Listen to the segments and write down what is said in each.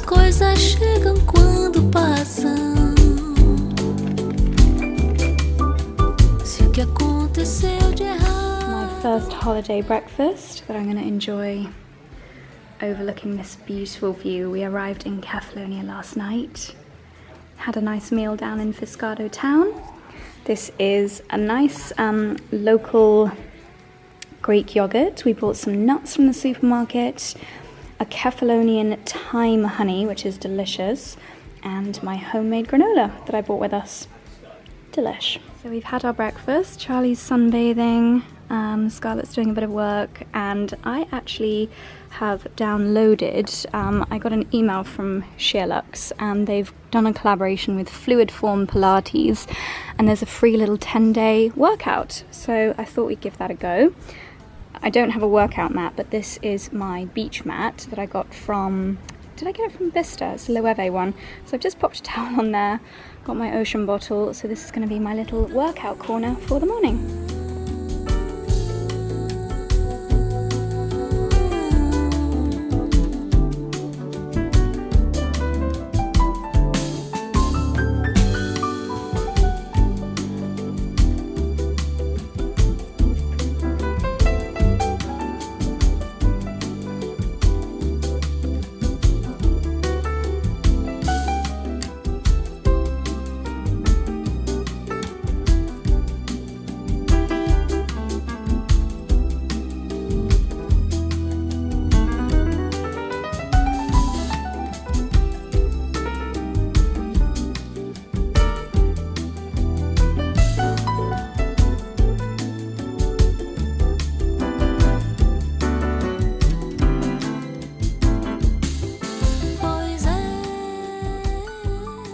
coisas chegam quando passam. Se o que aconteceu de errado. My first holiday breakfast that I'm going to enjoy overlooking this beautiful view. We arrived in Kefalonia last night. Had a nice meal down in Shiseido town. This is a nice local Greek yogurt. We bought some nuts from the supermarket, a Kefalonian thyme honey, which is delicious, and my homemade granola that I brought with us. Delish. So we've had our breakfast. Charlie's sunbathing, Scarlett's doing a bit of work, and I actually have downloaded, I got an email from Sheerlux, and they've done a collaboration with Fluid Form Pilates, and there's a free little 10-day workout, so I thought we'd give that a go. I don't have a workout mat, but this is my beach mat that I got from, did I get it from Vista? It's a Loewe one. So I've just popped a towel on there, got my ocean bottle, so this is going to be my little workout corner for the morning.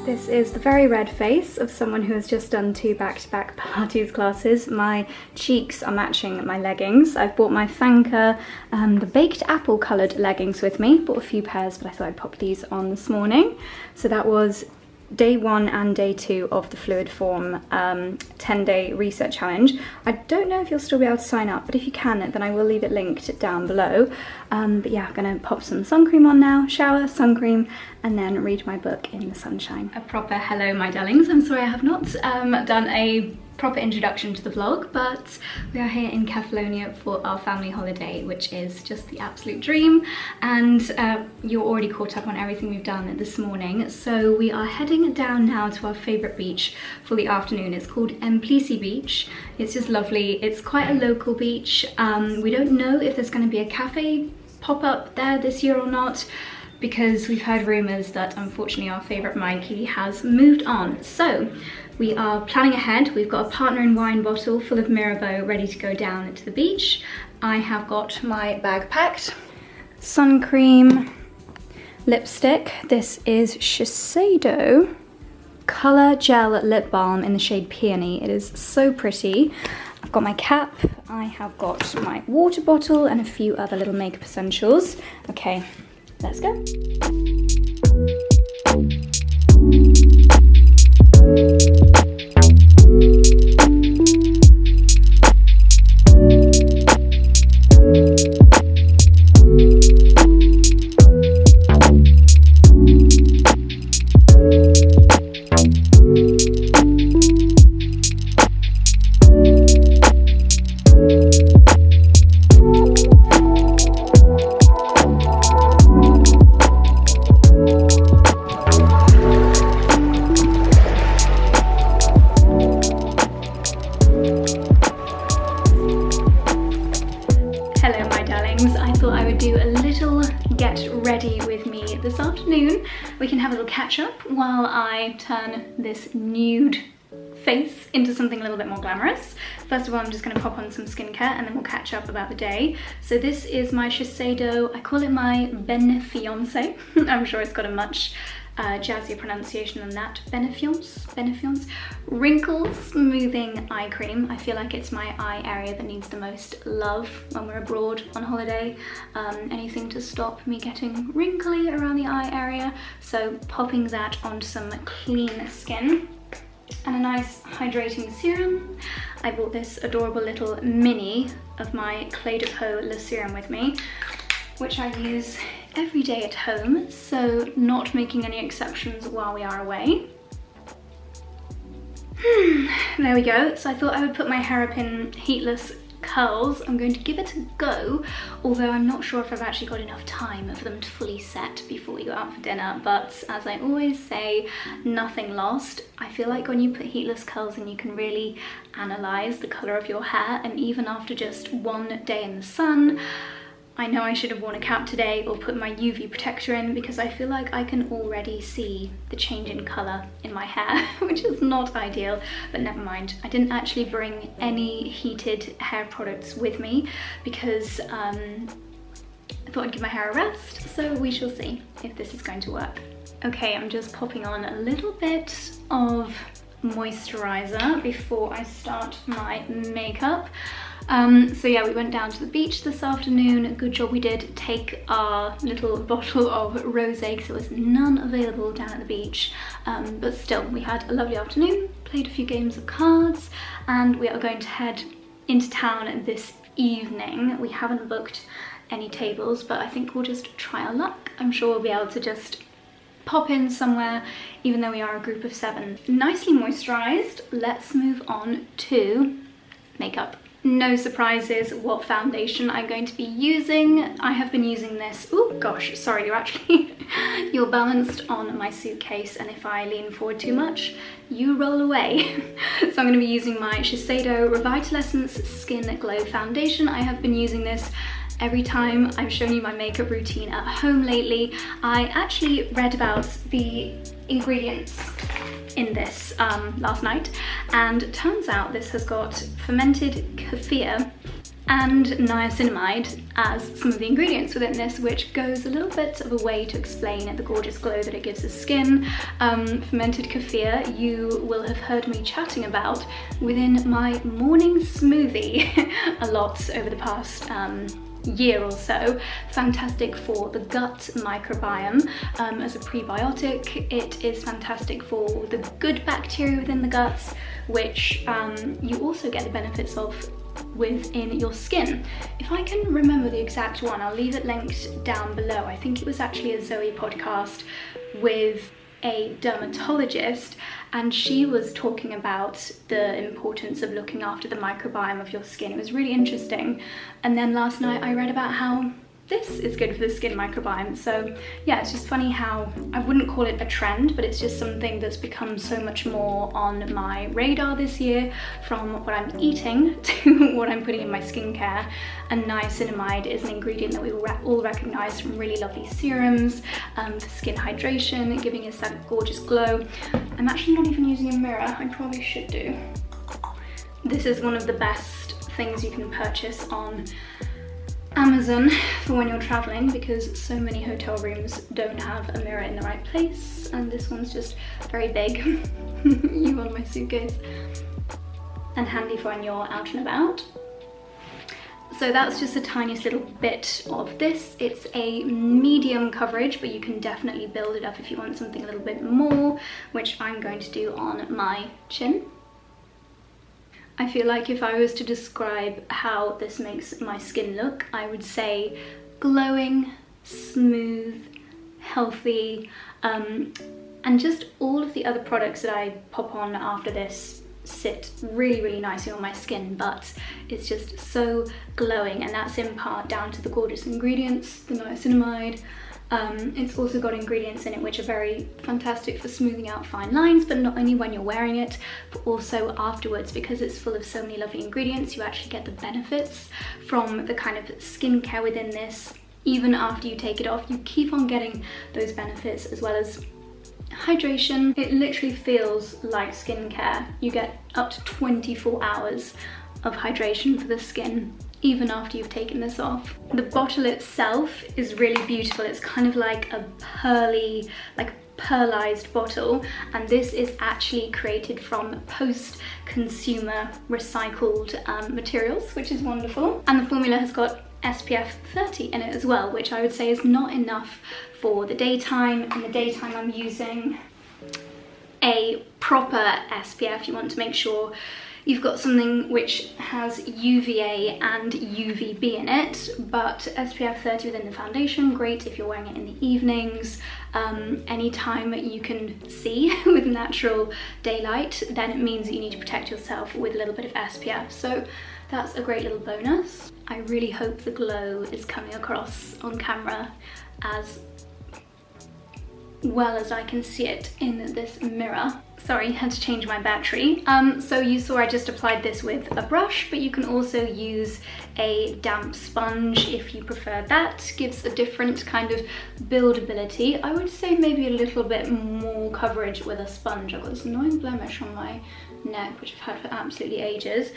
This is the very red face of someone who has just done 2 back-to-back Pilates classes. My cheeks are matching my leggings. I've bought my Thanka, the baked apple coloured leggings with me. Bought a few pairs, but I thought I'd pop these on this morning. So that was day 1 and day 2 of the Fluid Form 10-day reset challenge. I don't know if you'll still be able to sign up, but if you can, then I will leave it linked down below. But yeah, I'm gonna pop some sun cream on now, shower, sun cream, and then read my book in the sunshine. A proper hello, my darlings. I'm sorry I have not done a proper introduction to the vlog, but we are here in Kefalonia for our family holiday, which is just the absolute dream, and you're already caught up on everything we've done this morning. So we are heading down now to our favourite beach for the afternoon. It's called Emplisi Beach. It's just lovely. It's quite a local beach. We don't know if there's going to be a cafe pop-up there this year or not, because we've heard rumours that unfortunately our favourite Mikey has moved on. So we are planning ahead. We've got a partner in wine bottle full of Mirabeau ready to go down to the beach. I have got my bag packed. Sun cream, lipstick. This is Shiseido Colour Gel Lip Balm in the shade Peony. It is so pretty. I've got my cap, I have got my water bottle and a few other little makeup essentials. Okay, let's go. This afternoon we can have a little catch up while I turn this nude face into something a little bit more glamorous. First of all, I'm just going to pop on some skincare and then we'll catch up about the day. So this is my Shiseido, I call it my Benefiance. I'm sure it's got a much jazzier pronunciation than that. Benefiance Wrinkle Smoothing Eye Cream. I feel like it's my eye area that needs the most love when we're abroad on holiday. Anything to stop me getting wrinkly around the eye area. So popping that onto some clean skin. And a nice hydrating serum. I bought this adorable little mini of my Clé de Peau Le Serum with me, which I use every day at home, so not making any exceptions while we are away. There we go. So I thought I would put my hair up in heatless curls. I'm going to give it a go, although I'm not sure if I've actually got enough time for them to fully set before we go out for dinner, but as I always say, nothing lost. I feel like when you put heatless curls in, you can really analyze the color of your hair, and even after just one day in the sun, I know I should have worn a cap today or put my UV protector in, because I feel like I can already see the change in colour in my hair, which is not ideal, but never mind. I didn't actually bring any heated hair products with me because I thought I'd give my hair a rest, so we shall see if this is going to work. Okay, I'm just popping on a little bit of moisturiser before I start my makeup. So yeah, we went down to the beach this afternoon. Good job we did take our little bottle of rosé because there was none available down at the beach. But still, we had a lovely afternoon, played a few games of cards, and we are going to head into town this evening. We haven't booked any tables, but I think we'll just try our luck. I'm sure we'll be able to just pop in somewhere, even though we are a group of 7. Nicely moisturised, let's move on to makeup. No surprises what foundation I'm going to be using. I have been using this, oh gosh, sorry, you're balanced on my suitcase, and if I lean forward too much, you roll away. So I'm going to be using my Shiseido Revitaliscence Skin Glow Foundation. I have been using this every time I've shown you my makeup routine at home lately. I actually read about the ingredients in this last night, and it turns out this has got fermented kefir and niacinamide as some of the ingredients within this, which goes a little bit of a way to explain the gorgeous glow that it gives the skin. Fermented kefir, you will have heard me chatting about within my morning smoothie a lot over the past year or so. Fantastic for the gut microbiome as a prebiotic. It is fantastic for the good bacteria within the guts, which you also get the benefits of within your skin. If I can remember the exact one, I'll leave it linked down below. I think it was actually a Zoe podcast with a dermatologist, and she was talking about the importance of looking after the microbiome of your skin. It was really interesting. And then last night I read about how this is good for the skin microbiome. So yeah, it's just funny how I wouldn't call it a trend, but it's just something that's become so much more on my radar this year, from what I'm eating to what I'm putting in my skincare. And niacinamide is an ingredient that we all recognize from really lovely serums for skin hydration, giving us that gorgeous glow. I'm actually not even using a mirror. I probably should do. This is one of the best things you can purchase on Amazon for when you're traveling, because so many hotel rooms don't have a mirror in the right place, and this one's just very big. You on my suitcase, and handy for when you're out and about. So that's just the tiniest little bit of this. It's a medium coverage, but you can definitely build it up if you want something a little bit more, which I'm going to do on my chin. I feel like if I was to describe how this makes my skin look, I would say glowing, smooth, healthy, and just all of the other products that I pop on after this sit really, really nicely on my skin, but it's just so glowing, and that's in part down to the gorgeous ingredients, the niacinamide. It's also got ingredients in it which are very fantastic for smoothing out fine lines, but not only when you're wearing it, but also afterwards, because it's full of so many lovely ingredients. You actually get the benefits from the kind of skincare within this. Even after you take it off, you keep on getting those benefits, as well as hydration. It literally feels like skincare. You get up to 24 hours of hydration for the skin, even after you've taken this off. The bottle itself is really beautiful. It's kind of like a pearly, like pearlized bottle, and this is actually created from post-consumer recycled materials, which is wonderful. And the formula has got SPF 30 in it as well, which I would say is not enough for the daytime. In the daytime I'm using a proper SPF. You want to make sure you've got something which has UVA and UVB in it, but SPF 30 within the foundation, great if you're wearing it in the evenings. Anytime you can see with natural daylight, then it means that you need to protect yourself with a little bit of SPF. So that's a great little bonus. I really hope the glow is coming across on camera as well as I can see it in this mirror. Sorry, had to change my battery. So you saw I just applied this with a brush, but you can also use a damp sponge if you prefer that. Gives a different kind of buildability. I would say maybe a little bit more coverage with a sponge. I've got this annoying blemish on my neck, which I've had for absolutely ages.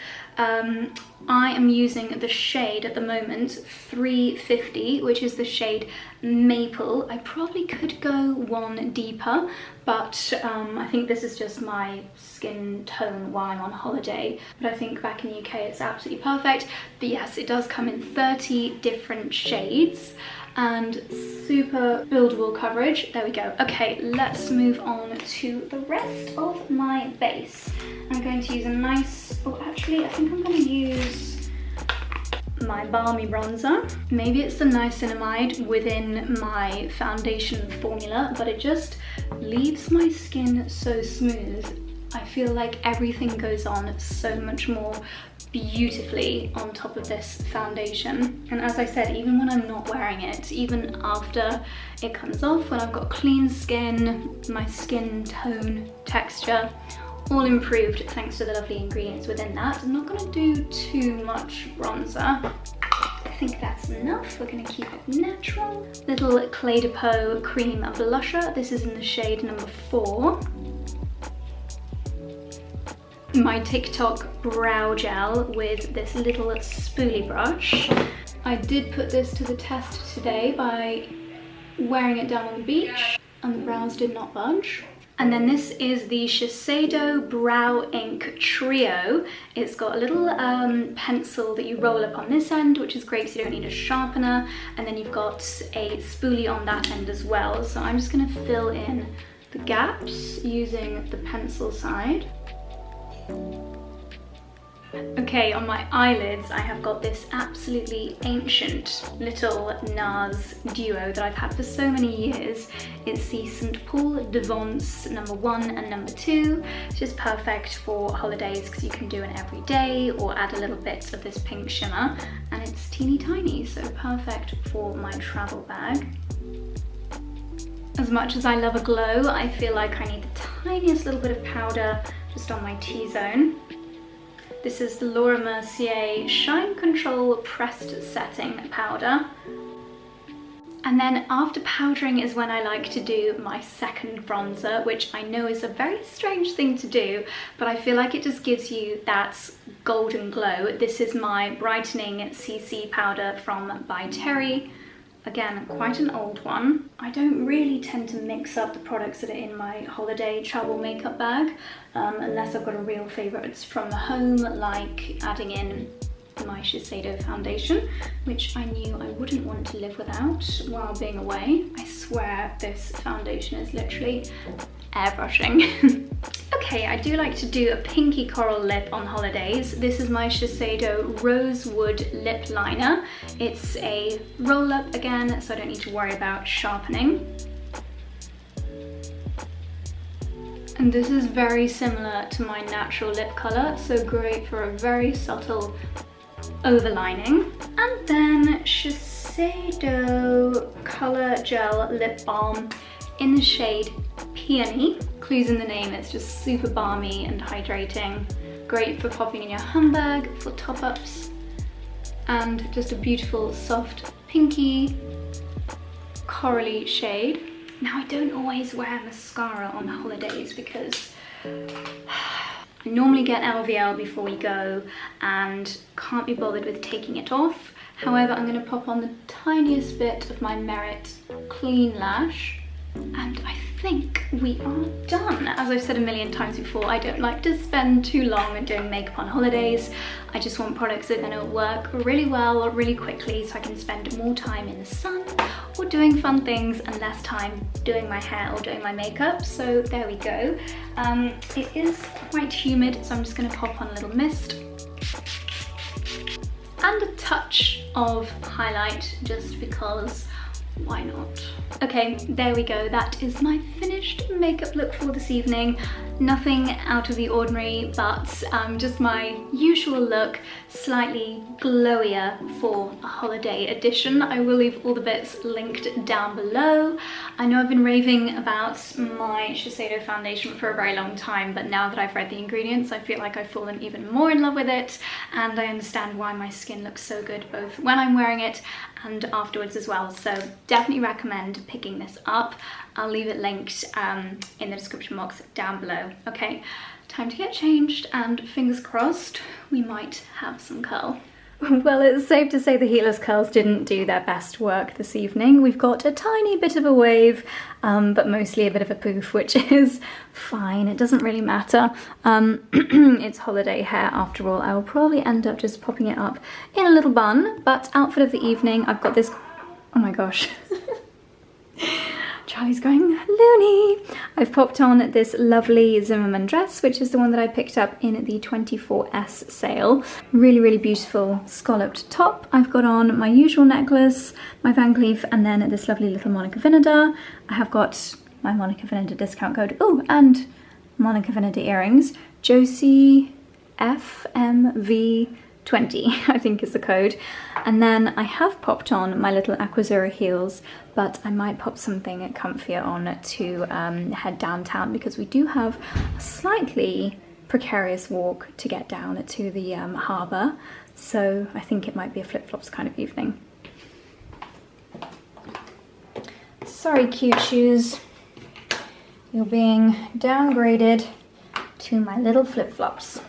I am using the shade at the moment 350, which is the shade Maple. I probably could go one deeper, but I think this is just my skin tone while I'm on holiday. But I think back in the UK it's absolutely perfect. But yes, it does come in 30 different shades and super buildable coverage. There we go. Okay, let's move on to the rest of my base. I'm going to use a nice, oh actually I think I'm going to use my balmy bronzer. Maybe it's the niacinamide within my foundation formula, but it just leaves my skin so smooth. I feel like everything goes on so much more beautifully on top of this foundation. And as I said, even when I'm not wearing it, even after it comes off, when I've got clean skin, my skin tone, texture, all improved thanks to the lovely ingredients within that. I'm not going to do too much bronzer. I think that's enough. We're going to keep it natural. Little Clé de Peau cream blusher. This is in the shade number 4. My TikTok brow gel with this little spoolie brush. I did put this to the test today by wearing it down on the beach, and the brows did not budge. And then this is the Shiseido Brow Ink Trio. It's got a little pencil that you roll up on this end, which is great so you don't need a sharpener. And then you've got a spoolie on that end as well. So I'm just gonna fill in the gaps using the pencil side. Okay, on my eyelids I have got this absolutely ancient little NARS duo that I've had for so many years. It's the St. Paul de Vence number 1 and number 2. It's just perfect for holidays because you can do an everyday or add a little bit of this pink shimmer, and it's teeny tiny, so perfect for my travel bag. As much as I love a glow, I feel like I need the tiniest little bit of powder just on my T-zone. This is the Laura Mercier Shine Control Pressed Setting Powder. And then after powdering is when I like to do my second bronzer, which I know is a very strange thing to do, but I feel like it just gives you that golden glow. This is my Brightening CC powder from By Terry. Again, quite an old one. I don't really tend to mix up the products that are in my holiday travel makeup bag, unless I've got a real favourite from the home, like adding in my Shiseido foundation, which I knew I wouldn't want to live without while being away. I swear this foundation is literally airbrushing. Okay, I do like to do a pinky coral lip on holidays. This is my Shiseido Rosewood Lip Liner. It's a roll-up again, so I don't need to worry about sharpening. And this is very similar to my natural lip colour, so great for a very subtle overlining. And then Shiseido Colour Gel Lip Balm in the shade Peony. Clues in the name, it's just super balmy and hydrating. Great for popping in your handbag, for top-ups. And just a beautiful, soft, pinky, corally shade. Now, I don't always wear mascara on holidays because I normally get LVL before we go and can't be bothered with taking it off. However, I'm going to pop on the tiniest bit of my Merit Clean Lash, and I think we are done. As I've said a million times before, I don't like to spend too long doing makeup on holidays. I just want products that are going to work really well, really quickly, so I can spend more time in the sun or doing fun things and less time doing my hair or doing my makeup. So there we go. It is quite humid, so I'm just going to pop on a little mist and a touch of highlight just because why not? Okay, there we go. That is my finished makeup look for this evening. Nothing out of the ordinary, but just my usual look, slightly glowier for a holiday edition. I will leave all the bits linked down below. I know I've been raving about my Shiseido foundation for a very long time, but now that I've read the ingredients, I feel like I've fallen even more in love with it, and I understand why my skin looks so good both when I'm wearing it and afterwards as well. So definitely recommend picking this up. I'll leave it linked in the description box down below. Okay, time to get changed, and fingers crossed we might have some curl. Well, it's safe to say the heatless curls didn't do their best work this evening. We've got a tiny bit of a wave, but mostly a bit of a poof, which is fine. It doesn't really matter. It's holiday hair after all. I will probably end up just popping it up in a little bun, but outfit of the evening, I've got this, oh my gosh. Charlie's going loony. I've popped on this lovely Zimmermann dress, which is the one that I picked up in the 24S sale. Really, really beautiful scalloped top. I've got on my usual necklace, my Van Cleef, and then this lovely little Monica Vinader. I have got my Monica Vinader discount code. Oh, and Monica Vinader earrings. Josie FMV 20, I think is the code. And then I have popped on my little Aquazzura heels, but I might pop something comfier on to head downtown, because we do have a slightly precarious walk to get down to the harbour. So I think it might be a flip-flops kind of evening. Sorry, cute shoes. You're being downgraded to my little flip-flops.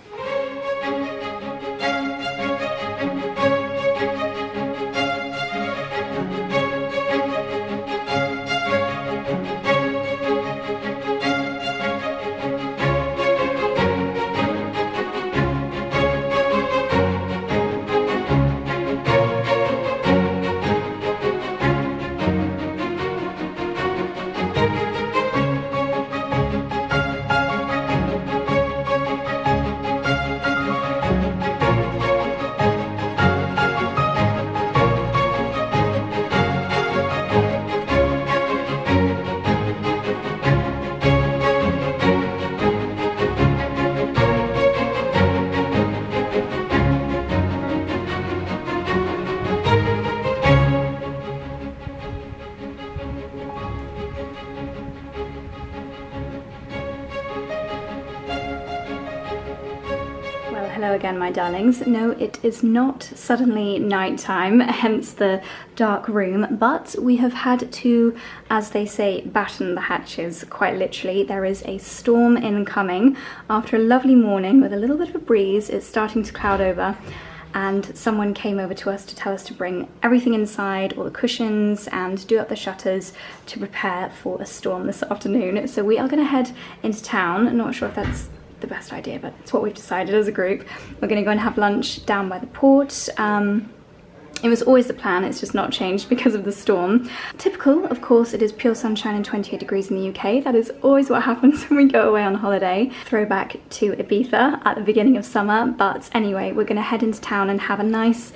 Hello again, my darlings. No, it is not suddenly nighttime, hence the dark room, but we have had to, as they say, batten the hatches, quite literally. There is a storm incoming. After a lovely morning with a little bit of a breeze, it's starting to cloud over, and someone came over to us to tell us to bring everything inside, all the cushions, and do up the shutters to prepare for a storm this afternoon. So we are going to head into town. Not sure if that's the best idea, but it's what we've decided as a group. We're going to go and have lunch down by the port. It was always the plan, it's just not changed because of the storm. Typical, of course, it is pure sunshine and 28 degrees in the UK. That is always what happens when we go away on holiday. Throwback to Ibiza at the beginning of summer. But anyway, we're going to head into town and have a nice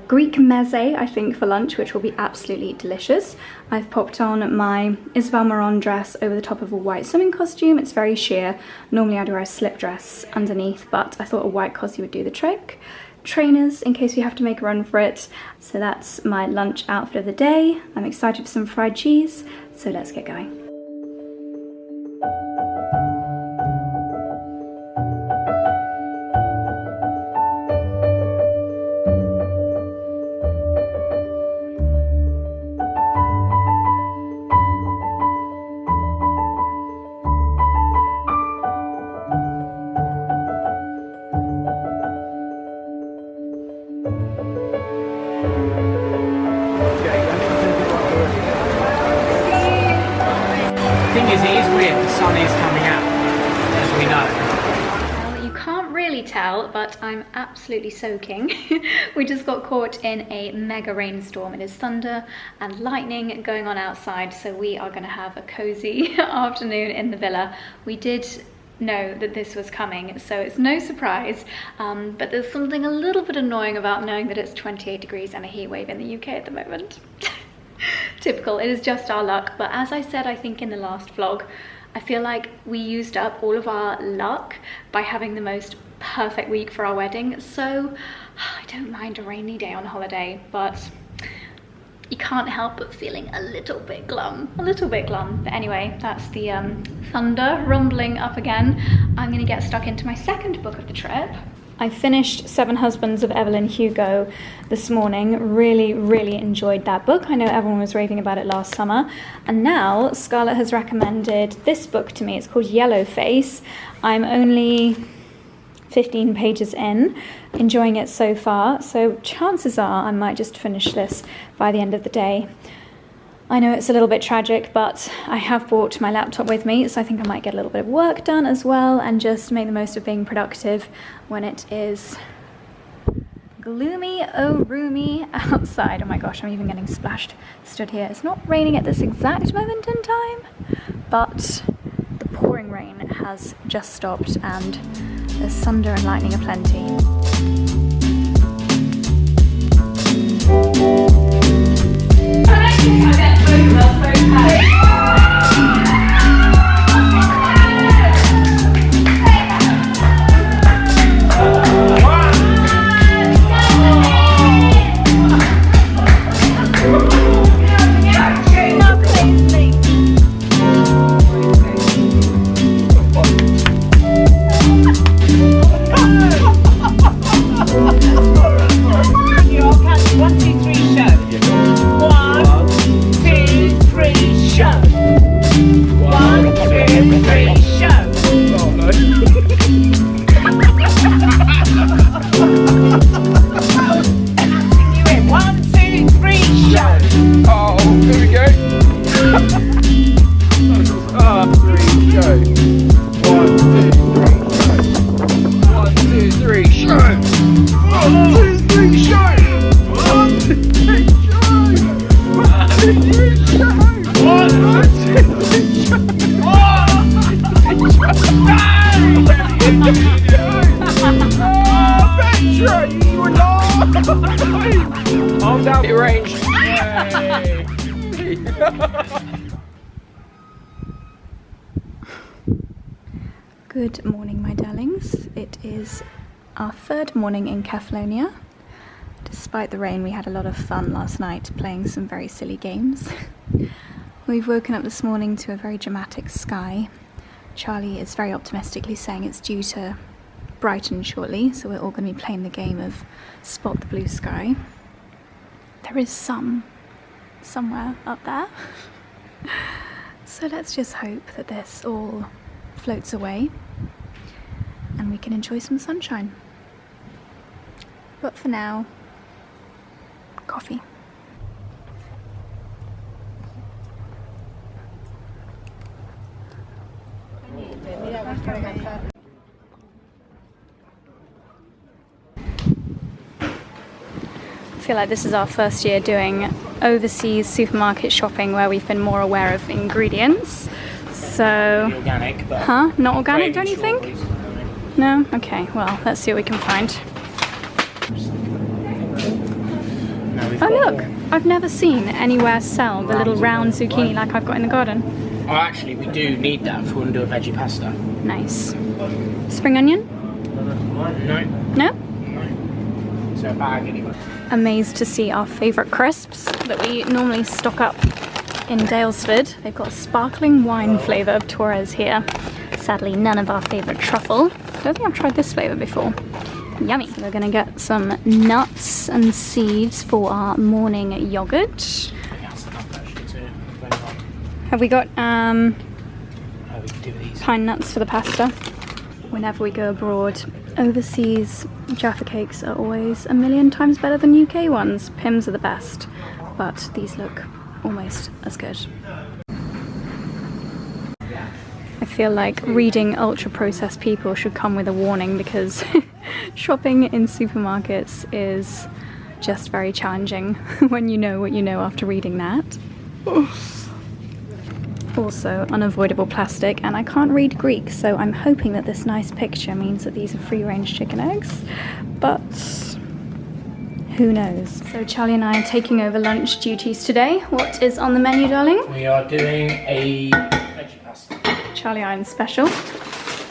Greek meze, I think, for lunch, which will be absolutely delicious. I've popped on my Isabel Marant dress over the top of a white swimming costume. It's very sheer. Normally I'd wear a slip dress underneath, but I thought a white costume would do the trick. Trainers in case we have to make a run for it. So that's my lunch outfit of the day. I'm excited for some fried cheese, so let's get going. really tell, but I'm absolutely soaking. We just got caught in a mega rainstorm. It is thunder and lightning going on outside, so we are going to have a cozy afternoon in the villa. We did know that this was coming, so it's no surprise, but there's something a little bit annoying about knowing that it's 28 degrees and a heat wave in the UK at the moment. Typical, it is just our luck. But as I said, I think in the last vlog, I feel like we used up all of our luck by having the most perfect week for our wedding, so I don't mind a rainy day on holiday, but you can't help but feeling a little bit glum, But anyway, that's the thunder rumbling up again. I'm gonna get stuck into my second book of the trip. I finished Seven Husbands of Evelyn Hugo this morning. Really enjoyed that book. I know everyone was raving about it last summer. And now Scarlett has recommended this book to me. It's called Yellowface. I'm only 15 pages in, enjoying it so far, so chances are I might just finish this by the end of the day. I know it's a little bit tragic, but I have brought my laptop with me, so I think I might get a little bit of work done as well and just make the most of being productive when it is gloomy, oh roomy outside. Oh my gosh, I'm even getting splashed stood here. It's not raining at this exact moment in time, but the pouring rain has just stopped and there's thunder and lightning aplenty. Good morning, my darlings. It is our third morning in Kefalonia. Despite the rain, we had a lot of fun last night playing some very silly games. We've woken up this morning to a very dramatic sky. Charlie is very optimistically saying it's due to brighten shortly, so we're all going to be playing the game of spot the blue sky. There is some somewhere up there. So let's just hope that this all floats away and we can enjoy some sunshine. But for now, coffee. I feel like this is our first year doing overseas supermarket shopping where we've been more aware of ingredients. So, organic, but not organic, don't you think? No? Okay, well, let's see what we can find. Oh look, I've never seen anywhere sell the little round zucchini like I've got in the garden. Oh, actually, we do need that if we want to do a veggie pasta. Nice. Spring onion? No. No? No. So a bag anyway. Amazed to see our favourite crisps that we normally stock up in Dalesford. They've got a sparkling wine flavour of Torres here. Sadly, none of our favourite truffle. I don't think I've tried this flavour before. Yummy. So we're going to get some nuts and seeds for our morning yoghurt. Have we got pine nuts for the pasta? Whenever we go abroad, overseas Jaffa cakes are always a million times better than UK ones. Pims are the best, but these look almost as good. I feel like reading ultra-processed people should come with a warning, because shopping in supermarkets is just very challenging when you know what you know after reading that. Also, unavoidable plastic, and I can't read Greek, so I'm hoping that this nice picture means that these are free-range chicken eggs, but who knows. So Charlie and I are taking over lunch duties today. What is on the menu, darling? We are doing a veggie pasta. Charlie Iron special.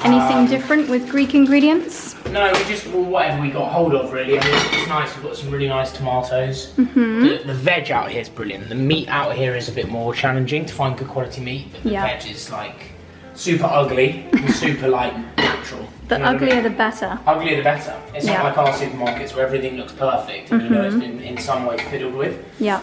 Anything different with Greek ingredients? No, we just, well, whatever we got hold of, really. I mean, it's nice, we've got some really nice tomatoes. The veg out here is brilliant. The meat out here is a bit more challenging to find good quality meat, but the veg is like super ugly and super like natural. The uglier the better. Uglier the better. It's not like our supermarkets where everything looks perfect and you know it's been in some way fiddled with. Yeah.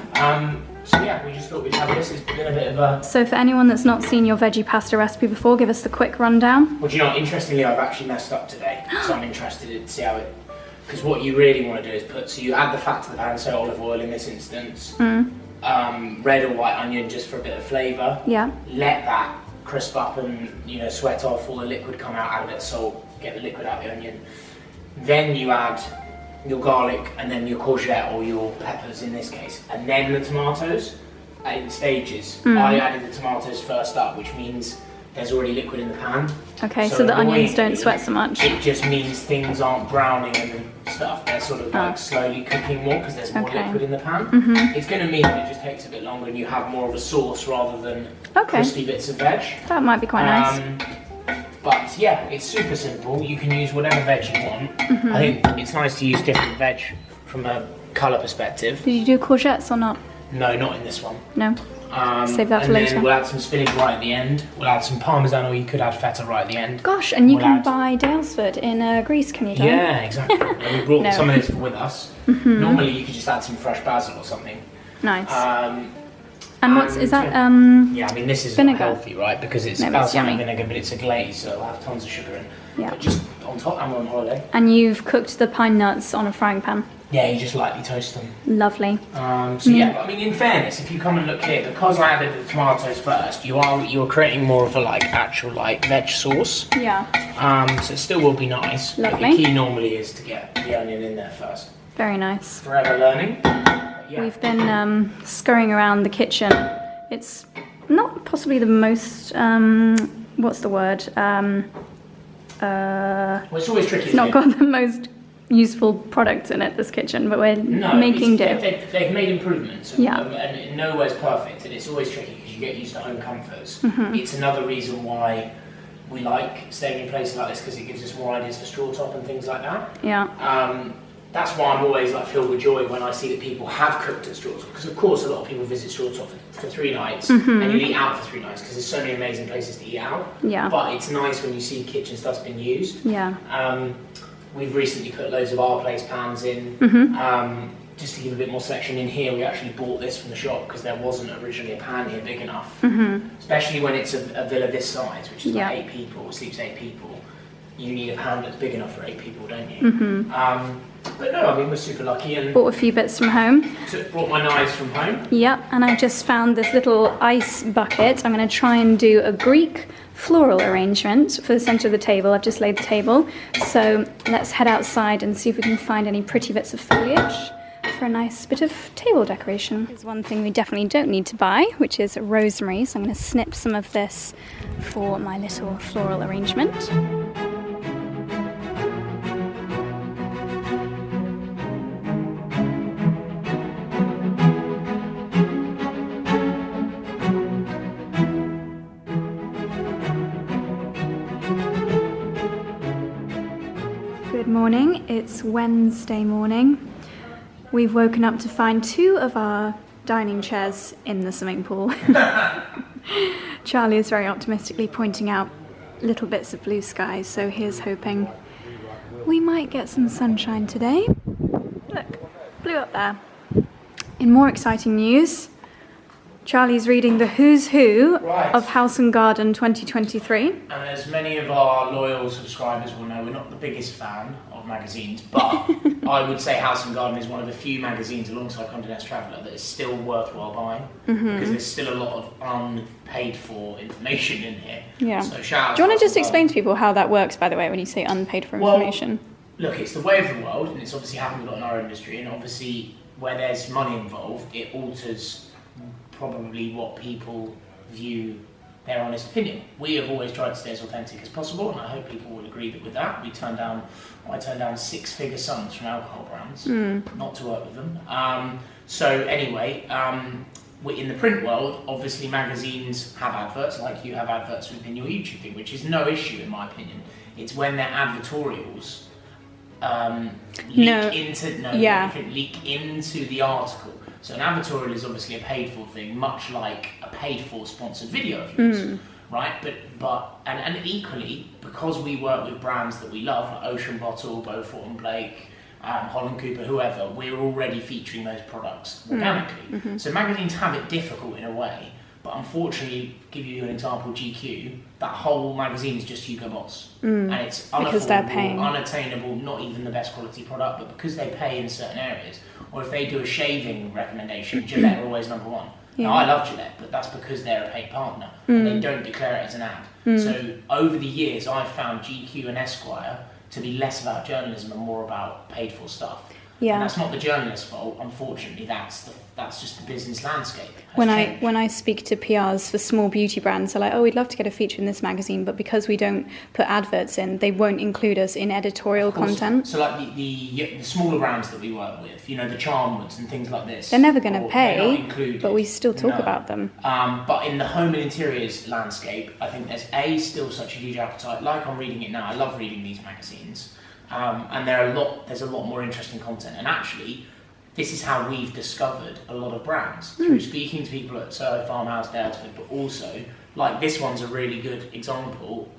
So yeah, we just thought we'd have this. It's been a bit of a... So for anyone that's not seen your veggie pasta recipe before, give us the quick rundown. Well, do you know what? Interestingly, I've actually messed up today, so I'm interested to see how it... Because what you really want to do is put... So you add the fat to the pan, so olive oil in this instance. Red or white onion just for a bit of flavour. Yeah. Let that crisp up and, you know, sweat off, all the liquid come out, add a bit of salt, get the liquid out of the onion. Then you add your garlic and then your courgette or your peppers in this case, and then the tomatoes in stages. I added the tomatoes first up, which means there's already liquid in the pan. Okay, so the onions don't sweat so much. It just means things aren't browning and stuff. They're sort of like slowly cooking more because there's more liquid in the pan. It's going to mean that it just takes a bit longer and you have more of a sauce rather than crispy bits of veg. That might be quite nice. But yeah, it's super simple. You can use whatever veg you want. I think it's nice to use different veg from a colour perspective. Did you do courgettes or not? No, not in this one. No. Save that for later. And then we'll add some spinach right at the end. We'll add some parmesan, or you could add feta right at the end. Gosh, and you can buy Dalesford in Greece, can you? Yeah, exactly. And we brought some of this with us. Normally you could just add some fresh basil or something. Nice. And is that? Yeah, I mean this is vinegar? Not healthy, right? Because it's balsamic vinegar, but it's a glaze, so it'll have tons of sugar in. Yeah. But just on top, and we're on holiday. And you've cooked the pine nuts on a frying pan. Yeah, you just lightly toast them. Lovely. So yeah, I mean, in fairness, if you come and look here, because I added the tomatoes first, you're creating more of a actual veg sauce. Yeah. So it still will be nice. Lovely. But the key normally is to get the onion in there first. Very nice. Forever learning. Yeah. We've been scurrying around the kitchen. It's not possibly the most, what's the word? Well, it's always tricky. It's not got the most useful products in it, this kitchen, but we're making do. They've made improvements, and nowhere's perfect, and it's always tricky because you get used to home comforts. It's another reason why we like staying in places like this, because it gives us more ideas for straw top and things like that. Yeah. That's why I'm always filled with joy when I see that people have cooked at Straw Top, because of course a lot of people visit Straw Top for 3 nights and you eat out for 3 nights because there's so many amazing places to eat out. Yeah. But it's nice when you see kitchen stuff's been used. Yeah. We've recently put loads of our place pans in. Just to give a bit more selection in here, we actually bought this from the shop because there wasn't originally a pan here big enough. Especially when it's a villa this size, which is 8 people, sleeps 8 people. You need a pan that's big enough for 8 people, don't you? But no, I mean, we're super lucky. And bought a few bits from home. Brought my knives from home. Yep, and I just found this little ice bucket. I'm going to try and do a Greek floral arrangement for the centre of the table. I've just laid the table. So let's head outside and see if we can find any pretty bits of foliage for a nice bit of table decoration. There's one thing we definitely don't need to buy, which is rosemary. So I'm going to snip some of this for my little floral arrangement. Good morning, it's Wednesday morning. We've woken up to find 2 of our dining chairs in the swimming pool. Charlie is very optimistically pointing out little bits of blue sky, so here's hoping we might get some sunshine today. Look, blue up there. In more exciting news, Charlie's reading the Who's Who Right. of House and Garden 2023. And as many of our loyal subscribers will know, we're not the biggest fan of magazines, but I would say House and Garden is one of the few magazines alongside Condé Nast Traveller that is still worthwhile buying, because there's still a lot of unpaid for information in here. Yeah. So shout out. Do you want to House just and explain to people how that works, by the way, when you say unpaid for information? Look, it's the way of the world, and it's obviously happened a lot in our industry, and obviously where there's money involved, it alters probably what people view their honest opinion. We have always tried to stay as authentic as possible, and I hope people will agree with that. I turned down 6-figure sums from alcohol brands, not to work with them. So anyway, in the print world, obviously magazines have adverts, like you have adverts within your YouTube thing, which is no issue in my opinion. It's when their advertorials leak into the article. So an advertorial is obviously a paid for thing, much like a paid for sponsored video of yours, right? But equally, because we work with brands that we love, like Ocean Bottle, Beaufort and Blake, Holland Cooper, whoever, we're already featuring those products organically. So magazines have it difficult in a way, but unfortunately, give you an example, GQ, that whole magazine is just Hugo Boss. And it's unaffordable, unattainable, not even the best quality product, but because they pay in certain areas, or if they do a shaving recommendation, Gillette are always number one. Now, I love Gillette, but that's because they're a paid partner, and they don't declare it as an ad. So over the years, I've found GQ and Esquire to be less about journalism and more about paid for stuff. Yeah. And that's not the journalist's fault, unfortunately, that's just the business landscape. When I speak to PRs for small beauty brands, they're like, oh, we'd love to get a feature in this magazine, but because we don't put adverts in, they won't include us in editorial content. So like the smaller brands that we work with, you know, the Charmwoods and things like this. They're never going to pay, included, but we still talk about them. But in the home and interiors landscape, I think there's still such a huge appetite. Like I'm reading it now, I love reading these magazines. And there's a lot more interesting content. And actually, this is how we've discovered a lot of brands, through speaking to people at Soho Farmhouse, Dalesford, but also, like this one's a really good example.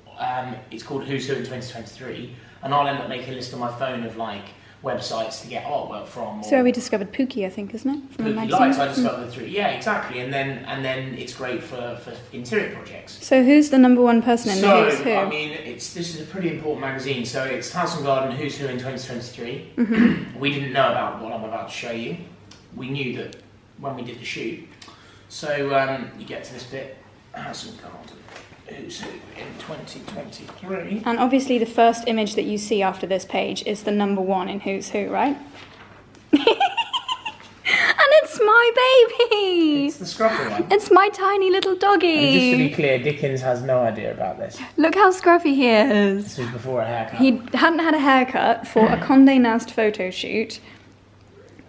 It's called Who's Who in 2023, and I'll end up making a list on my phone of like websites to get artwork from. So we discovered Pookie, I think, isn't it? From Pookie Lights, I discovered through. Yeah, exactly. And then it's great for interior projects. So who's the number one person in the Who's Who? I mean, this is a pretty important magazine. So it's House and Garden Who's Who in 2023. We didn't know about what I'm about to show you. We knew that when we did the shoot. So you get to this bit, House and Garden Who's Who in 2023. And obviously the first image that you see after this page is the number one in Who's Who, right? And it's my baby! It's the scruffy one. It's my tiny little doggy! And just to be clear, Dickens has no idea about this. Look how scruffy he is! This was before a haircut. He hadn't had a haircut for a Condé Nast photo shoot,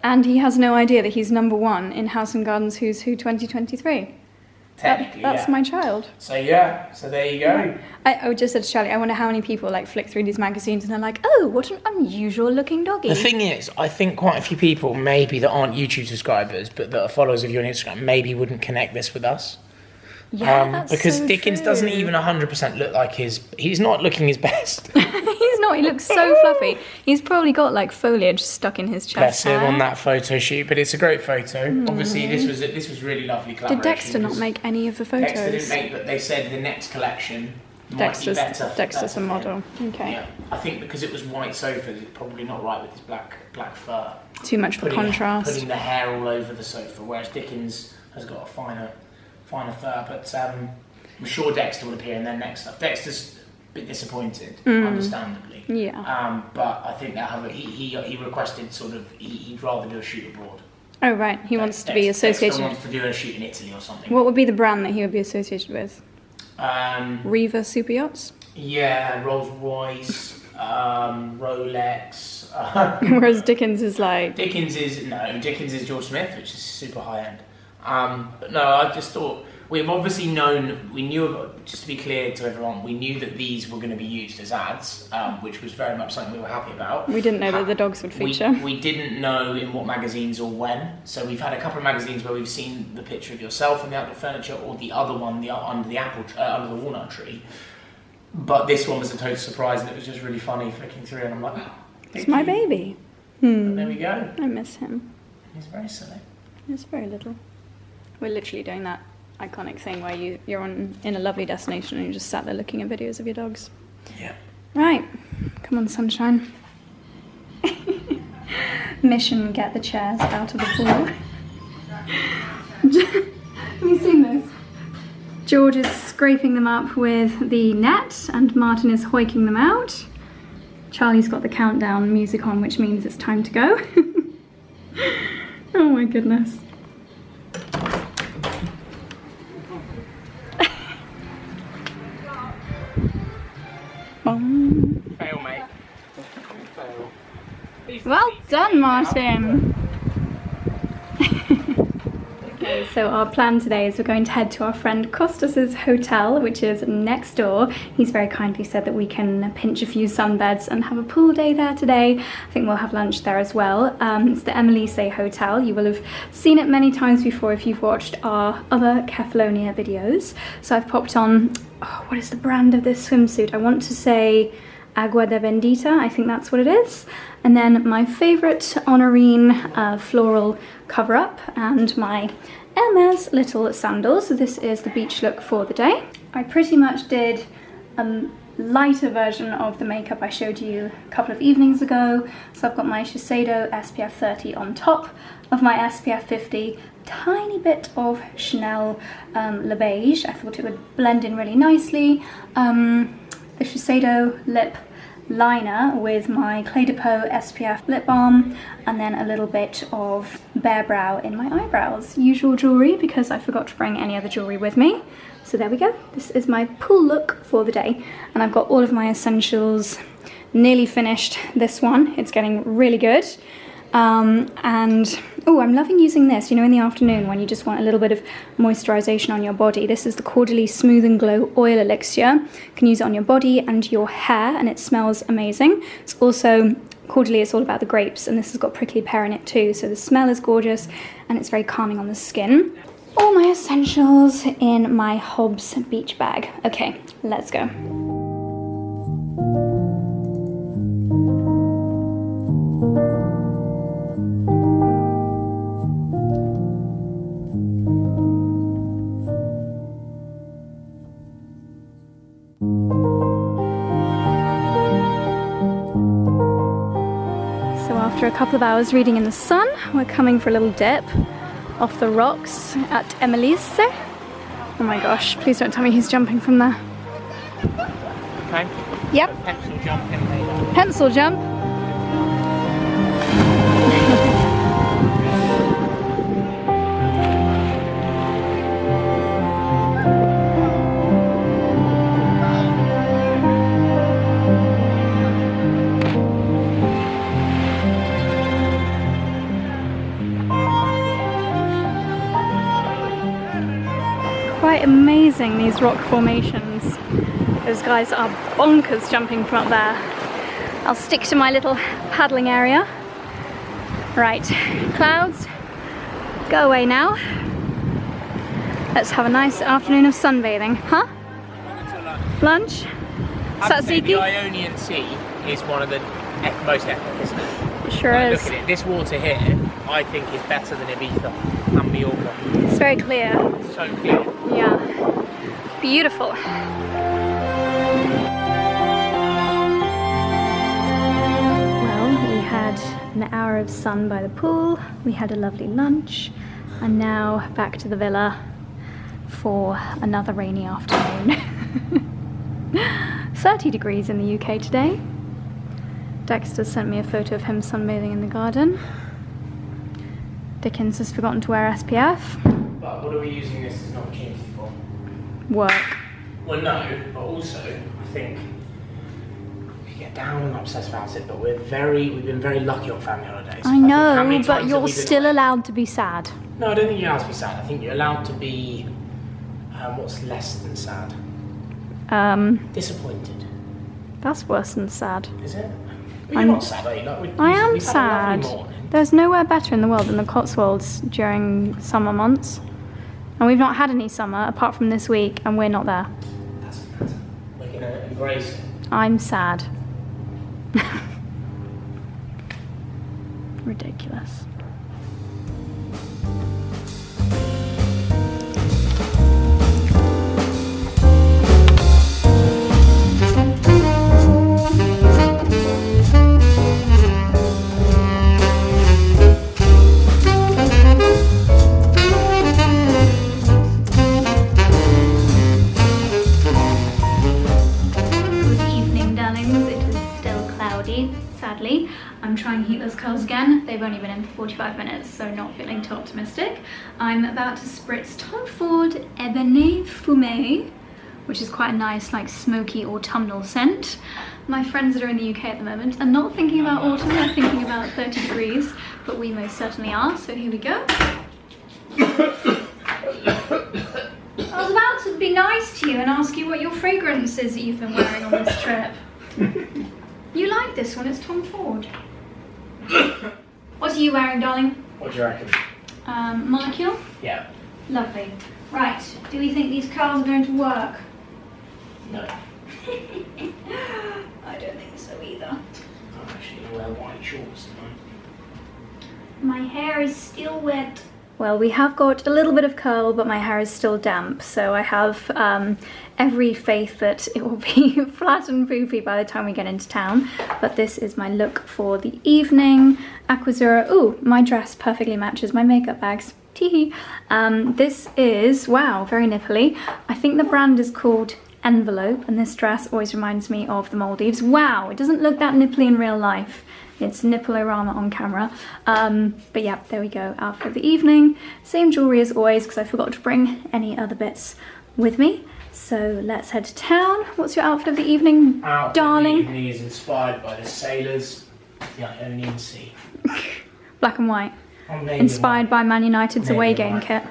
and he has no idea that he's number one in House and Gardens Who's Who 2023. Technically, that's my child. So there you go. I just said to Charlie, I wonder how many people like flick through these magazines and they're like, oh, what an unusual looking doggy. The thing is, I think quite a few people maybe that aren't YouTube subscribers but that are followers of you on Instagram maybe wouldn't connect this with us. Yeah, that's because so Dickens true. Doesn't even 100% look like he's not looking his best. He's not, he looks so fluffy. He's probably got like foliage stuck in his chest. Bless him on that photo shoot, but it's a great photo. Obviously, this was really lovely collaboration. Did Dexter not make any of the photos? Dexter didn't make, but they said the next collection might be better. Dexter's a model. Okay. Yeah, I think because it was white sofas, it's probably not right with his black fur. Too much for contrast. Putting the hair all over the sofa, whereas Dickens has got a finer fur. But I'm sure Dexter will appear in their next stuff. Dexter's a bit disappointed, understandably. Yeah. But I think that he requested he'd rather do a shoot abroad. Oh right, he wants to be associated. Dexter wants to do a shoot in Italy or something. What would be the brand that he would be associated with? Riva Super Yachts. Yeah, Rolls Royce, Rolex. Whereas Dickens is like. Dickens is George Smith, which is super high end. But no, I just thought. We've obviously just to be clear to everyone, we knew that these were going to be used as ads, which was very much something we were happy about. We didn't know that the dogs would feature. We didn't know in what magazines or when. So we've had a couple of magazines where we've seen the picture of yourself on the outdoor furniture, or the other one under the walnut tree. But this one was a total surprise, and it was just really funny flicking through, and I'm like, oh, it's my baby. But there we go. I miss him. He's very silly. He's very little. We're literally doing that iconic thing where you're in a lovely destination and you just sat there looking at videos of your dogs. Yeah. Right, come on, sunshine. Mission: get the chairs out of the pool. Have you seen this? George is scraping them up with the net and Martin is hoiking them out. Charlie's got the countdown music on, which means it's time to go. Oh my goodness. Fail, mate. Fail. Well done, Martin. Okay, so our plan today is we're going to head to our friend Costas's hotel, which is next door. He's very kindly said that we can pinch a few sunbeds and have a pool day there today. I think we'll have lunch there as well. It's the Emelise Hotel. You will have seen it many times before if you've watched our other Kefalonia videos. So I've popped on, oh, what is the brand of this swimsuit? I want to say Agua de Bendita, I think that's what it is. And then my favourite Honorine floral cover-up and my Hermes little sandals. So this is the beach look for the day. I pretty much did a lighter version of the makeup I showed you a couple of evenings ago. So I've got my Shiseido SPF 30 on top of my SPF 50, tiny bit of Chanel Le Beige. I thought it would blend in really nicely. The Shiseido lip liner with my Clé de Peau SPF lip balm, and then a little bit of Bare Brow in my eyebrows. Usual jewellery because I forgot to bring any other jewellery with me. So there we go. This is my pool look for the day. And I've got all of my essentials nearly finished this one. It's getting really good. And oh, I'm loving using this, you know, in the afternoon when you just want a little bit of moisturization on your body. This is the Caudalie Smooth and Glow Oil Elixir. You can use it on your body and your hair and it smells amazing. It's also, Caudalie is all about the grapes and this has got prickly pear in it too. So the smell is gorgeous and it's very calming on the skin. All my essentials in my Hobbs beach bag. Okay, let's go. After a couple of hours reading in the sun, we're coming for a little dip off the rocks at Emelise. Oh my gosh, please don't tell me he's jumping from there. Okay. Yep. Pencil jump in later. Pencil jump. Quite amazing, these rock formations. Those guys are bonkers jumping from up there. I'll stick to my little paddling area. Right, clouds, go away now. Let's have a nice afternoon of sunbathing. Huh? Lunch? Tzatziki? The Ionian Sea is one of the most epic, isn't it? It sure is. Look at it, this water here, I think is better than Ibiza and Mallorca. It's very clear. So clear. Yeah, beautiful. Well, we had an hour of sun by the pool, we had a lovely lunch, and now back to the villa for another rainy afternoon. 30 degrees in the UK today. Dexter sent me a photo of him sunbathing in the garden. Dickens has forgotten to wear SPF. But what are we using this as an opportunity for? Work. Well, no, but also, I think we get down and obsessed about it, but we've been very lucky on family holidays. I know, but you're still allowed to be sad. No, I don't think you're allowed to be sad. I think you're allowed to be, what's less than sad? Disappointed. That's worse than sad. Is it? But you're not sad, are you? Like, I am sad. There's nowhere better in the world than the Cotswolds during summer months. And we've not had any summer apart from this week, and we're not there. Doesn't matter. We're going to embrace it. I'm sad. Ridiculous. trying heatless curls again. They've only been in for 45 minutes, so not feeling too optimistic. I'm about to spritz Tom Ford Ebony Fumé, which is quite a nice, like, smoky autumnal scent. My friends that are in the UK at the moment are not thinking about autumn, they're thinking about 30 degrees, but we most certainly are, so here we go. I was about to be nice to you and ask you what your fragrance is that you've been wearing on this trip. You like this one, it's Tom Ford. What are you wearing, darling? What do you reckon? Molecule? Yeah. Lovely. Right, do we think these curls are going to work? No. I don't think so either. I'm actually going to wear white shorts tonight. My hair is still wet. Well, we have got a little bit of curl, but my hair is still damp, so I have every faith that it will be flat and poofy by the time we get into town. But this is my look for the evening. Aquazzura. Ooh, my dress perfectly matches my makeup bags. Teehee. This is, wow, very nipply. I think the brand is called Envelope, and this dress always reminds me of the Maldives. Wow, it doesn't look that nipply in real life. It's nipple-orama on camera. But yeah, there we go, outfit of the evening. Same jewellery as always, because I forgot to bring any other bits with me. So let's head to town. What's your outfit of the evening, darling? Outfit of the evening is inspired by the sailors of the Ionian Sea. Black and white. Inspired by Man United's away game kit.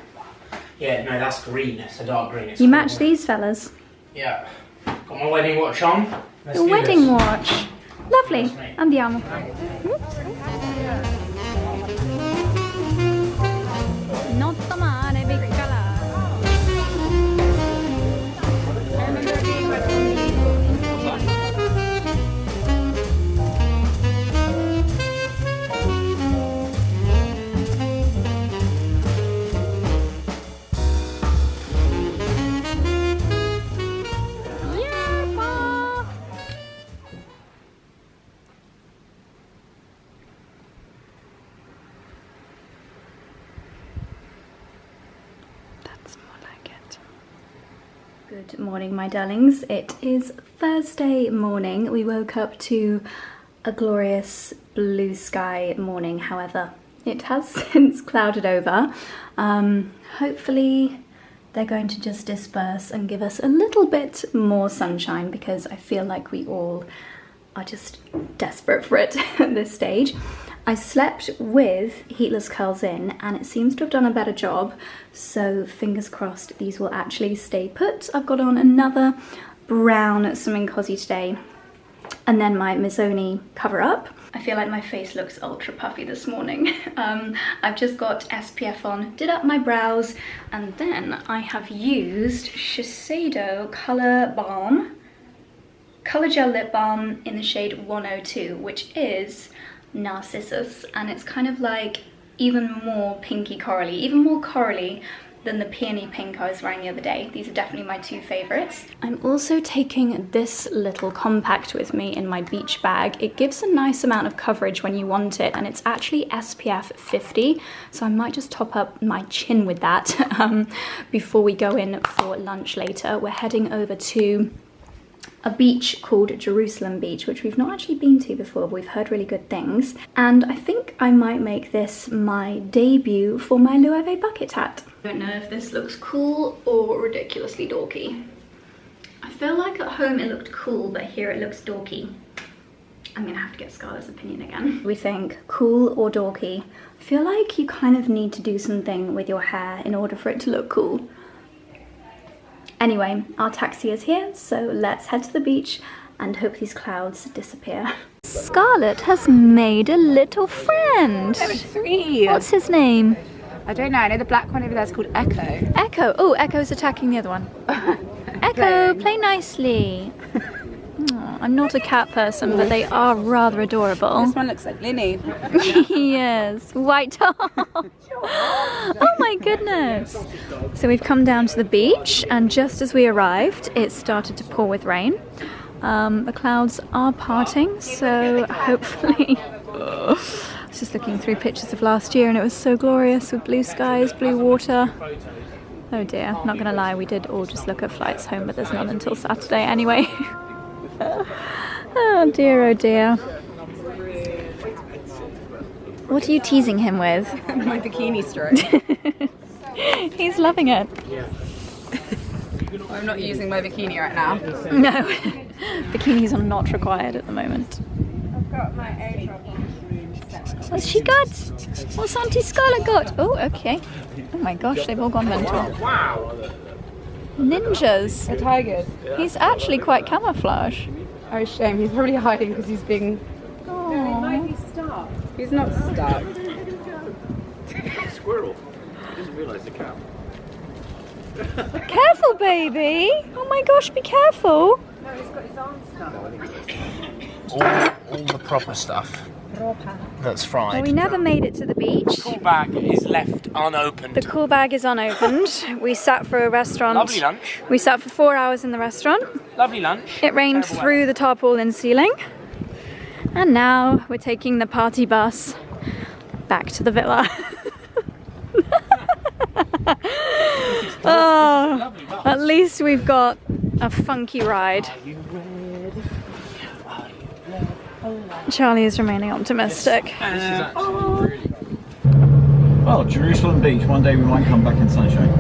Yeah, no, that's green. It's a dark green. It's you cool. match these fellas. Yeah. Got my wedding watch on. The wedding watch. Lovely. Andiamo. Not male, piccala. Good morning, my darlings. It is Thursday morning. We woke up to a glorious blue sky morning. However, it has since clouded over. Hopefully they're going to just disperse and give us a little bit more sunshine, because I feel like we all are just desperate for it at this stage. I slept with heatless curls in, and it seems to have done a better job, so fingers crossed these will actually stay put. I've got on another brown swimming cosy today, and then my Missoni cover up. I feel like my face looks ultra puffy this morning. I've just got SPF on, did up my brows, and then I have used Shiseido Colour Gel Lip Balm in the shade 102, which is Narcissus, and it's kind of like even more pinky corally, even more corally than the peony pink I was wearing the other day. These are definitely my two favourites. I'm also taking this little compact with me in my beach bag. It gives a nice amount of coverage when you want it, and it's actually SPF 50, so I might just top up my chin with that before we go in for lunch later. We're heading over to a beach called Jerusalem Beach, which we've not actually been to before, but we've heard really good things. And I think I might make this my debut for my Loewe bucket hat. I don't know if this looks cool or ridiculously dorky. I feel like at home it looked cool, but here it looks dorky. I'm gonna have to get Scarlett's opinion again. We think cool or dorky. I feel like you kind of need to do something with your hair in order for it to look cool. Anyway, our taxi is here, so let's head to the beach and hope these clouds disappear. Scarlett has made a little friend. There were 3. What's his name? I don't know. I know the black one over there is called Echo. Echo. Oh, Echo's attacking the other one. Echo, play nicely. Oh, I'm not a cat person, but they are rather adorable. This one looks like Linny. Yes, white top. Oh my goodness. So we've come down to the beach, and just as we arrived, it started to pour with rain. The clouds are parting, so hopefully... I was just looking through pictures of last year, and it was so glorious with blue skies, blue water. Oh dear, not gonna lie, we did all just look at flights home, but there's none until Saturday anyway. Oh dear, oh dear. What are you teasing him with? My bikini stroke. He's loving it. I'm not using my bikini right now. No, bikinis are not required at the moment. I've got my A drop on. What's she got? What's Auntie Scarlett got? Oh, okay. Oh my gosh, they've all gone mental. Wow. Ninjas. The tigers. He's actually quite camouflage. Oh, shame. He's probably hiding because he's being... Oh. No, he might be stuck. He's not stuck. Squirrel. He doesn't realise the cow. Careful, baby. Oh my gosh, be careful. No, he's got his arm stuck. All the proper stuff that's fried. Well, we never made it to the beach. Cool bag is left unopened. The cool bag is unopened. We sat for a restaurant. Lovely lunch. We sat for 4 hours in the restaurant. Lovely lunch. It rained Terrible through the tarpaulin ceiling. And now we're taking the party bus back to the villa. Oh, at least we've got a funky ride. Charlie is remaining optimistic. Well, Jerusalem Beach. One day we might come back in sunshine.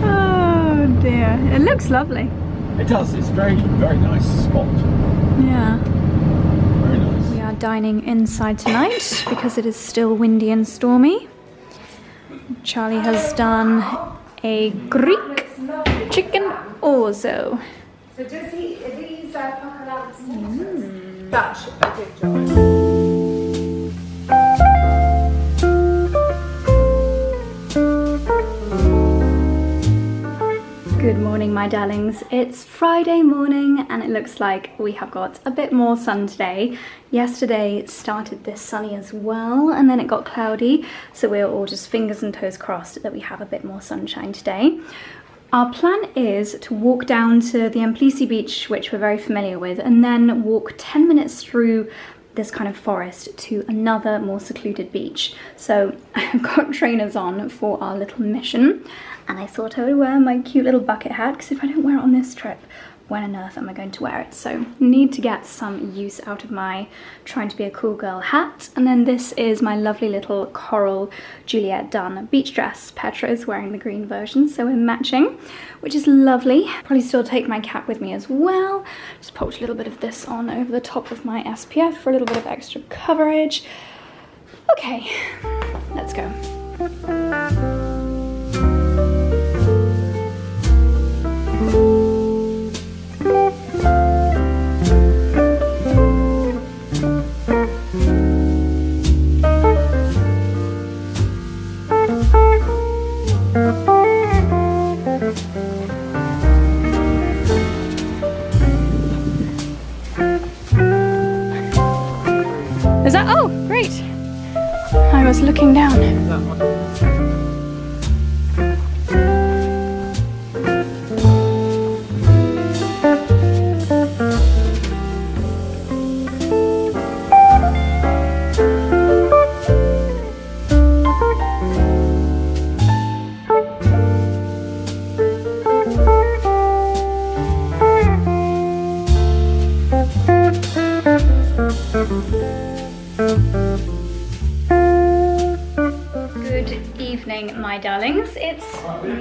Oh dear, it looks lovely. It does. It's very, very nice spot. Yeah. Very nice. We are dining inside tonight because it is still windy and stormy. Charlie has done a Greek chicken orzo. So does he, are these such a good job? Good morning, my darlings. It's Friday morning and it looks like we have got a bit more sun today. Yesterday started this sunny as well and then it got cloudy, so we're all just fingers and toes crossed that we have a bit more sunshine today. Our plan is to walk down to the Amplici beach, which we're very familiar with, and then walk 10 minutes through this kind of forest to another more secluded beach. So I've got trainers on for our little mission, and I thought I would wear my cute little bucket hat, because if I don't wear it on this trip, when on earth am I going to wear it? So need to get some use out of my trying to be a cool girl hat. And then this is my lovely little coral Juliette Dunn beach dress. Petra is wearing the green version, so we're matching, which is lovely. Probably still take my cap with me as well. Just popped a little bit of this on over the top of my SPF for a little bit of extra coverage. Okay, let's go. Is that, oh, great. I was looking down. Good evening, my darlings. It's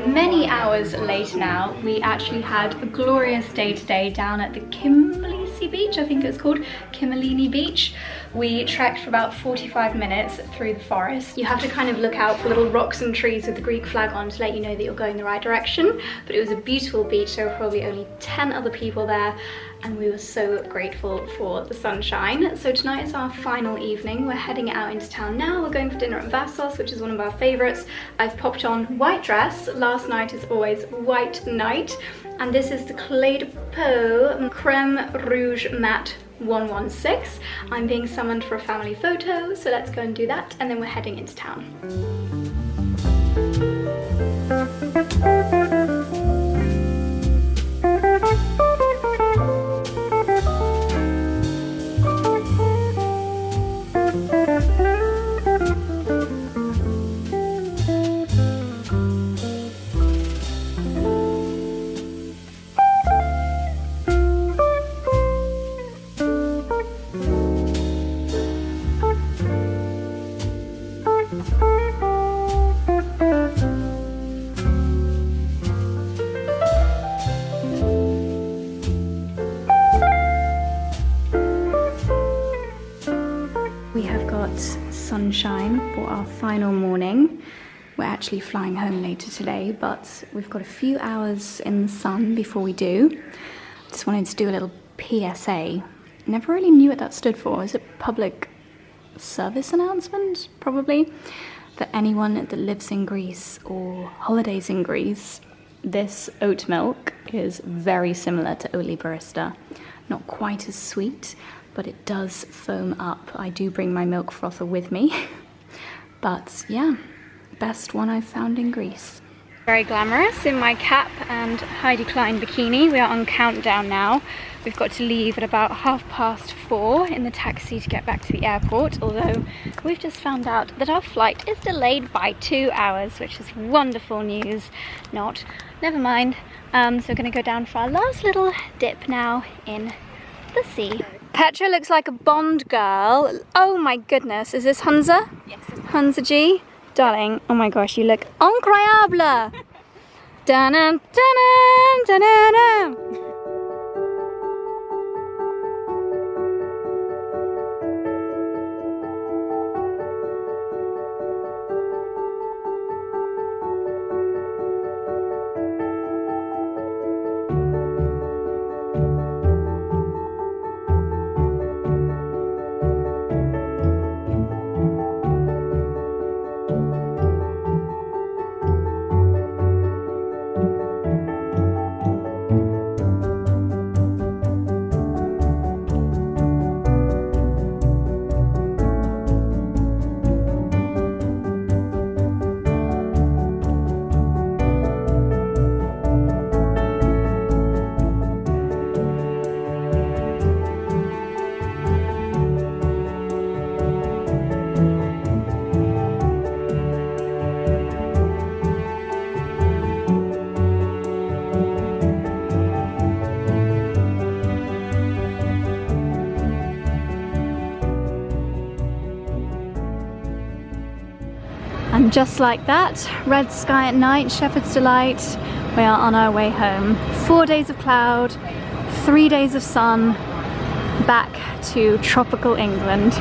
many hours later now. We actually had a glorious day today down at the Kimberley Beach, I think it's called, Kimberley Beach. We trekked for about 45 minutes through the forest. You have to kind of look out for little rocks and trees with the Greek flag on to let you know that you're going the right direction. But it was a beautiful beach. There were probably only 10 other people there, and we were so grateful for the sunshine. So tonight is our final evening. We're heading out into town now. We're going for dinner at Vassos, which is one of our favorites. I've popped on white dress. Last night is always white night. And this is the Clé de Peau Creme Rouge Matte 116. I'm being summoned for a family photo, so let's go and do that, and then we're heading into town. line for our final morning. We're actually flying home later today, but we've got a few hours in the sun before we do. Just wanted to do a little PSA. Never really knew what that stood for. Is it public service announcement? Probably. That anyone that lives in Greece or holidays in Greece, this oat milk is very similar to Oli Barista. Not quite as sweet, but it does foam up. I do bring my milk frother with me. But yeah, best one I've found in Greece. Very glamorous in my cap and Heidi Klein bikini. We are on countdown now. We've got to leave at about 4:30 in the taxi to get back to the airport, although we've just found out that our flight is delayed by 2 hours, which is wonderful news. Not. Never mind. So we're going to go down for our last little dip now in the sea. Petra looks like a Bond girl. Oh my goodness, is this Hunza? Yes. Hunza G? Darling, oh my gosh, you look incroyable! Da-dum, da-dum, da-da-dum. And just like that, red sky at night, Shepherd's Delight, we are on our way home. 4 days of cloud, 3 days of sun, back to tropical England.